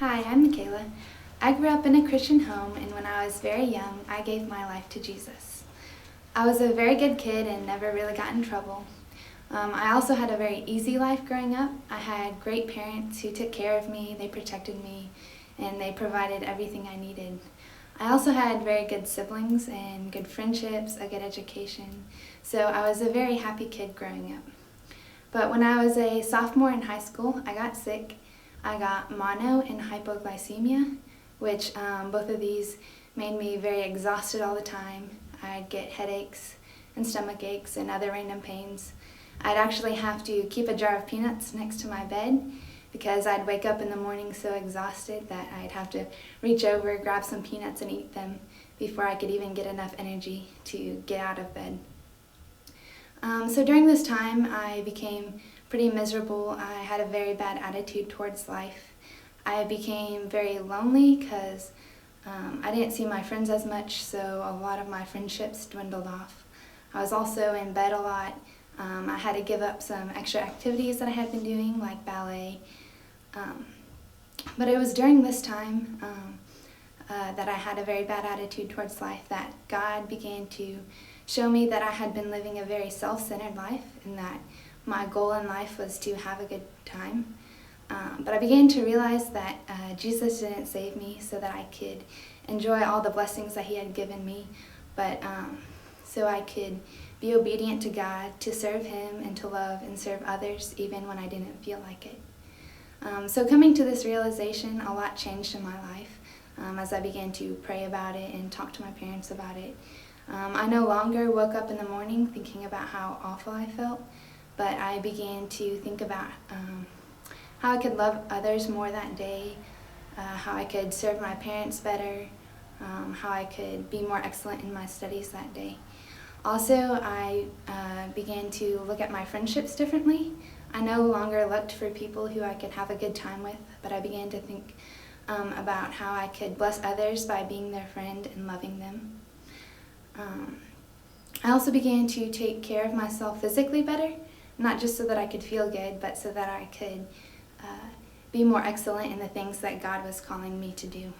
Hi, I'm Michaela. I grew up in a Christian home, and when I was very young, I gave my life to Jesus. I was a very good kid and never really got in trouble. I also had a very easy life growing up. I had great parents who took care of me, they protected me, and they provided everything I needed. I also had very good siblings and good friendships, a good education, so I was a very happy kid growing up. But when I was a sophomore in high school, I got sick. I got mono and hypoglycemia, which both of these made me very exhausted all the time. I'd get headaches and stomach aches and other random pains. I'd actually have to keep a jar of peanuts next to my bed because I'd wake up in the morning so exhausted that I'd have to reach over, grab some peanuts and eat them before I could even get enough energy to get out of bed. So during this time, I became pretty miserable. I had a very bad attitude towards life. I became very lonely because I didn't see my friends as much, so a lot of my friendships dwindled off. I was also in bed a lot. I had to give up some extra activities that I had been doing, like ballet. But it was during this time that I had a very bad attitude towards life that God began to show me that I had been living a very self-centered life and that my goal in life was to have a good time. But I began to realize that Jesus didn't save me so that I could enjoy all the blessings that He had given me, but so I could be obedient to God, to serve Him, and to love and serve others even when I didn't feel like it. So coming to this realization, a lot changed in my life as I began to pray about it and talk to my parents about it. I no longer woke up in the morning thinking about how awful I felt, but I began to think about how I could love others more that day, how I could serve my parents better, how I could be more excellent in my studies that day. Also, I began to look at my friendships differently. I no longer looked for people who I could have a good time with, but I began to think about how I could bless others by being their friend and loving them. I also began to take care of myself physically better, not just so that I could feel good, but so that I could be more excellent in the things that God was calling me to do.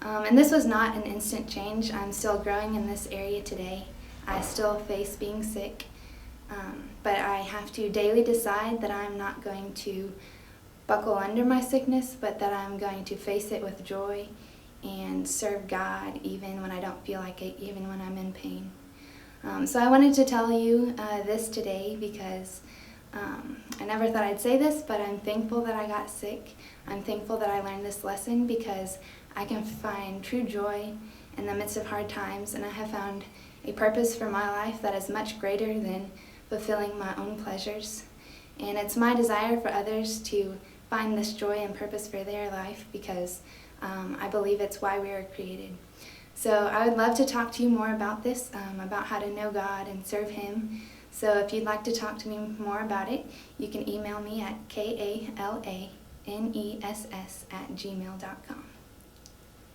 And this was not an instant change. I'm still growing in this area today. I still face being sick, but I have to daily decide that I'm not going to buckle under my sickness, but that I'm going to face it with joy and serve God even when I don't feel like it, even when I'm in pain. So I wanted to tell you this today because I never thought I'd say this, but I'm thankful that I got sick. I'm thankful that I learned this lesson because I can find true joy in the midst of hard times, and I have found a purpose for my life that is much greater than fulfilling my own pleasures. And it's my desire for others to find this joy and purpose for their life because I believe it's why we were created. So I would love to talk to you more about this, about how to know God and serve Him. So if you'd like to talk to me more about it, you can email me at kalanes@gmail.com.